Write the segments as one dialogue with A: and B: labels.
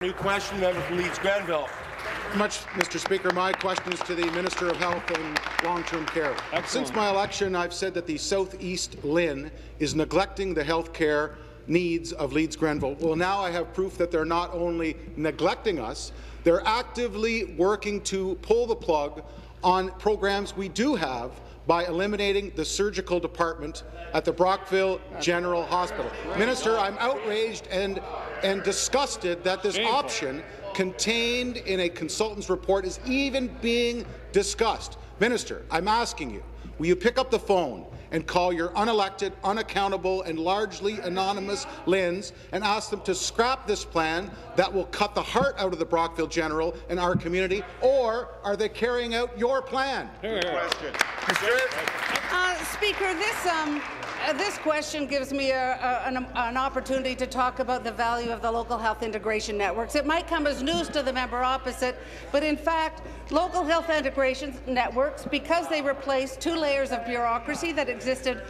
A: New question, member from Leeds Grenville.
B: Much, Mr. Speaker. My question is to the Minister of Health and Long-Term Care.
C: Excellent.
B: Since my election, I've said that the Southeast LHIN is neglecting the health care needs of Leeds Grenville. Well, now I have proof that they're not only neglecting us, they're actively working to pull the plug on programs we do have by eliminating the surgical department at the Brockville General Hospital. Minister, I'm outraged and disgusted that this option contained in a consultant's report is even being discussed. Minister, I'm asking you, will you pick up the phone and call your unelected, unaccountable, and largely anonymous LHINs and ask them to scrap this plan that will cut the heart out of the Brockville General and our community, or are they carrying out your plan?
A: Question.
D: Speaker, this question gives me an opportunity to talk about the value of the local health integration networks. It might come as news to the member opposite, but in fact, local health integration networks, because they replace 2 layers of bureaucracy that existed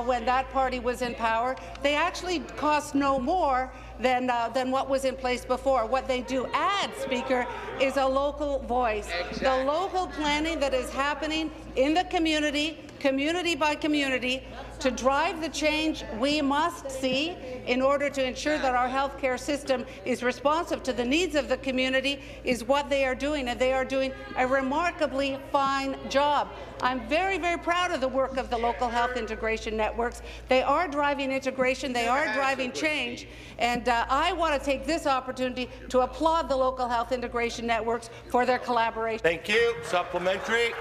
D: when that party was in power, they actually cost no more than what was in place before. What they do add, Speaker, is a local voice. Exactly. The local planning that is happening in the community, community by community, to drive the change we must see in order to ensure that our healthcare system is responsive to the needs of the community is what they are doing, and they are doing a remarkably fine job. I'm very, very proud of the work of the local health integration networks. They are driving integration, they are driving change, and I want to take this opportunity to applaud the local health integration networks for their collaboration.
A: Thank you. Supplementary.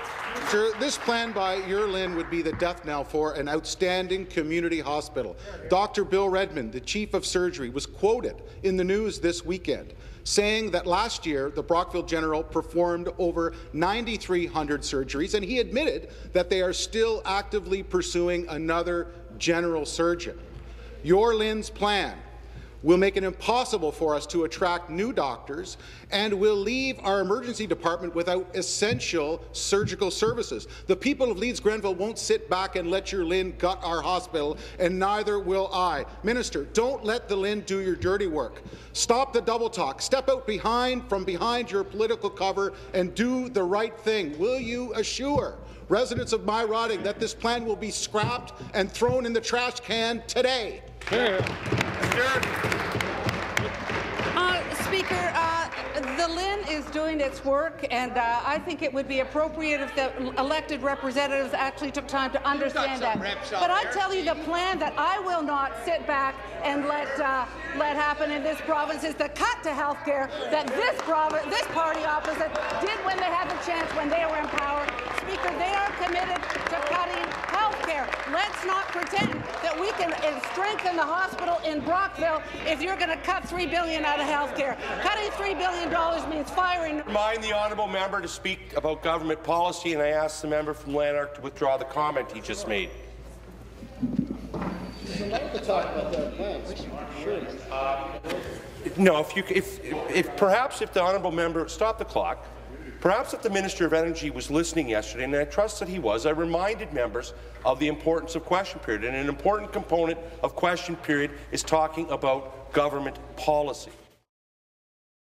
B: Sir, this plan by your LHIN would be the death knell for an outstanding community hospital. Dr. Bill Redmond, the Chief of Surgery, was quoted in the news this weekend saying that last year the Brockville General performed over 9,300 surgeries, and he admitted that they are still actively pursuing another general surgeon. Your LHIN's plan will make it impossible for us to attract new doctors and will leave our emergency department without essential surgical services. The people of Leeds Grenville won't sit back and let your LHIN gut our hospital, and neither will I. Minister, don't let the LHIN do your dirty work. Stop the double talk. Step out from behind your political cover and do the right thing. Will you assure residents of my riding that this plan will be scrapped and thrown in the trash can today?
D: Speaker, the LHIN is doing its work, and I think it would be appropriate if the elected representatives actually took time to understand that. But I tell you, the plan that I will not sit back and let happen in this province is the cut to health care that this party opposite did when they had the chance when they were in power. Speaker, they are committed to cutting health care. Let's not pretend that we can strengthen the hospital in Brockville if you're going to cut $3 billion out of health care. Cutting $3 billion means firing.
A: Remind the honourable member to speak about government policy, and I ask the member from Lanark to withdraw the comment he just made. No, if perhaps the honourable member stop the clock. Perhaps if the Minister of Energy was listening yesterday, and I trust that he was, I reminded members of the importance of question period, and an important component of question period is talking about government policy.